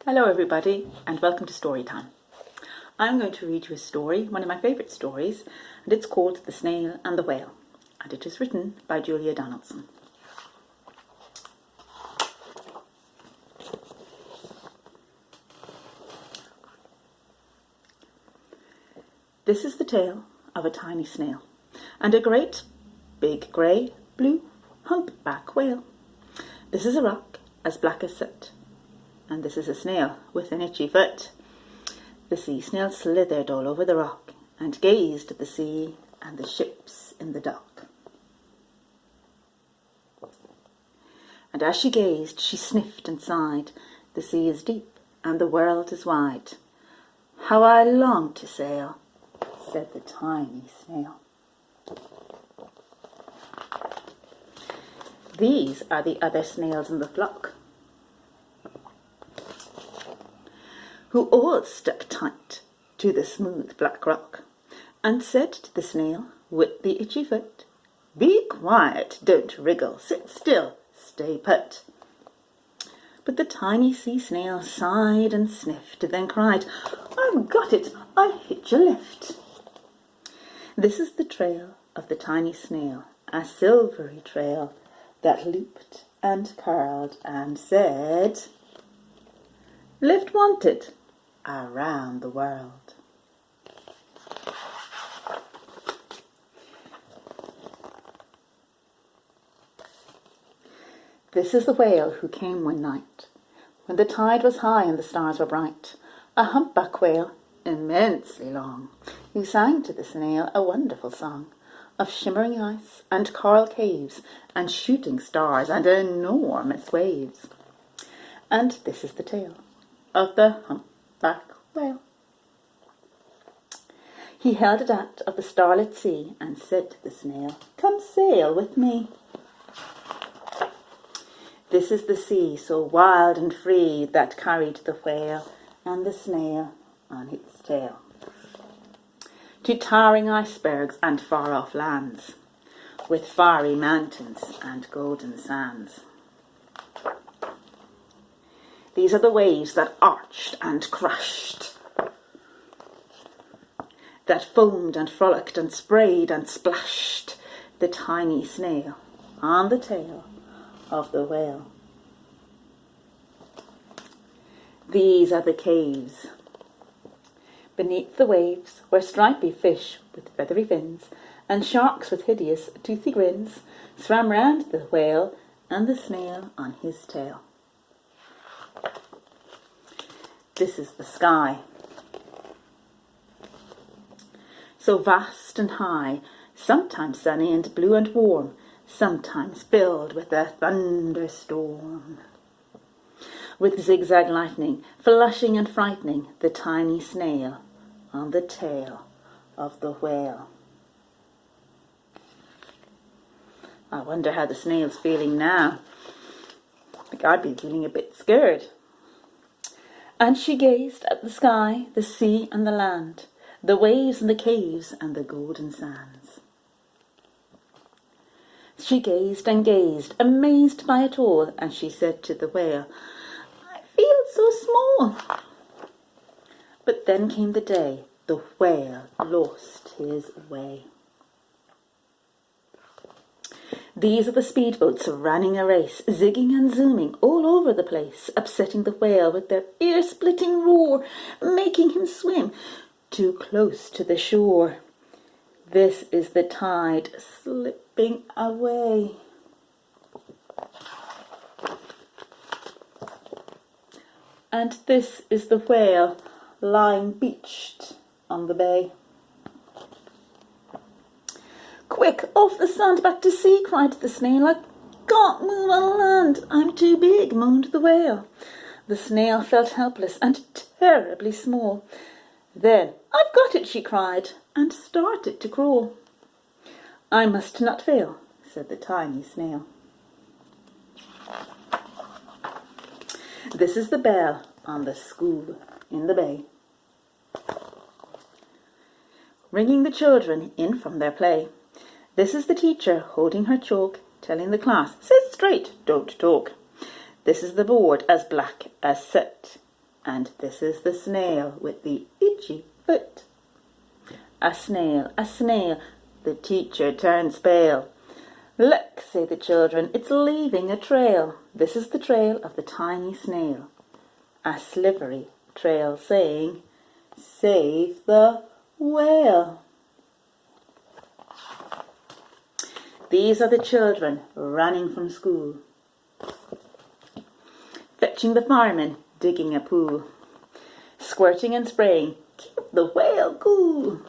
Hello everybody and welcome to story time. I'm going to read you a story, one of my favourite stories, and it's called The Snail and the Whale, and it is written by Julia Donaldson. This is the tale of a tiny snail and a great big grey blue humpback whale. This is a rock as black as soot, and this is a snail with an itchy foot. The sea snail slithered all over the rock and gazed at the sea and the ships in the dock. And as she gazed, she sniffed and sighed. The sea is deep and the world is wide. How I long to sail, said the tiny snail. These are the other snails in the flock, who all stuck tight to the smooth black rock, and said to the snail with the itchy foot, "Be quiet, don't wriggle, sit still, stay put." But the tiny sea snail sighed and sniffed, then cried, "I've got it, I'll hitch a lift." This is the trail of the tiny snail, a silvery trail that looped and curled and said, "Lift wanted around the world." This is the whale who came one night, when the tide was high and the stars were bright, a humpback whale, immensely long, who sang to the snail a wonderful song of shimmering ice and coral caves and shooting stars and enormous waves. And this is the tale of the humpback whale. He held it out of the starlit sea and said to the snail, "Come sail with me." This is the sea so wild and free that carried the whale and the snail on its tail to towering icebergs and far-off lands, with fiery mountains and golden sands. These are the waves that arched and crashed, that foamed and frolicked and sprayed and splashed the tiny snail on the tail of the whale. These are the caves beneath the waves, where stripy fish with feathery fins and sharks with hideous toothy grins swam round the whale and the snail on his tail. This is the sky, so vast and high, sometimes sunny and blue and warm, sometimes filled with a thunderstorm, with zigzag lightning flashing and frightening the tiny snail on the tail of the whale. I wonder how the snail's feeling now. I think I'd be feeling a bit scared. And she gazed at the sky, the sea and the land, the waves and the caves and the golden sands. She gazed and gazed, amazed by it all, and she said to the whale, "I feel so small." But then came the day the whale lost his way. These are the speedboats running a race, zigging and zooming all over the place, upsetting the whale with their ear-splitting roar, making him swim too close to the shore. This is the tide slipping away. And this is the whale lying beached on the bay. "Quick, off the sand, back to sea," cried the snail. "I can't move on land, I'm too big," moaned the whale. The snail felt helpless and terribly small. Then, "I've got it," she cried, and started to crawl. "I must not fail," said the tiny snail. This is the bell on the school in the bay, ringing the children in from their play. This is the teacher holding her chalk, telling the class, "Sit straight, don't talk." This is the board as black as soot, And this is the snail with the itchy foot. A snail, the teacher turns pale. Look, say the children, it's leaving a trail. This is the trail of the tiny snail. A slivery trail saying, save the whale. These are the children running from school, fetching the fireman, digging a pool, squirting and spraying, keep the whale cool.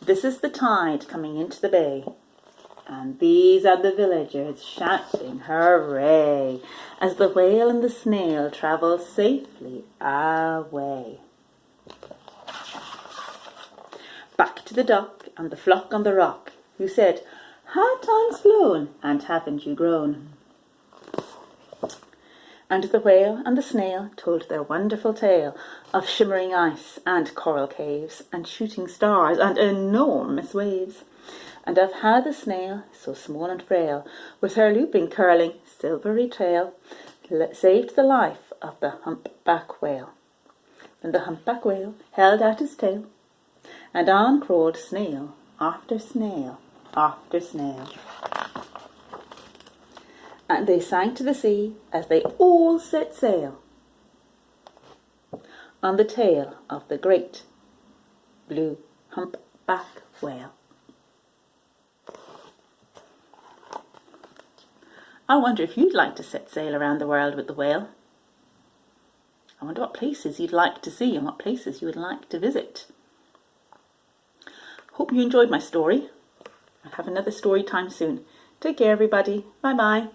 This is the tide coming into the bay, and these are the villagers shouting hooray as the whale and the snail travel safely away. Back to the dock and the flock on the rock, who said, "How time's flown, and haven't you grown?" And the whale and the snail told their wonderful tale of shimmering ice and coral caves and shooting stars and enormous waves, and of how the snail, so small and frail, with her looping, curling, silvery tail, saved the life of the humpback whale. Then the humpback whale held out his tail, and on crawled snail after snail after snail. And they sank to the sea as they all set sail on the tail of the great blue humpback whale. I wonder if you'd like to set sail around the world with the whale. I wonder what places you'd like to see and what places you would like to visit. Hope you enjoyed my story. I'll have another story time soon. Take care, everybody. Bye-bye.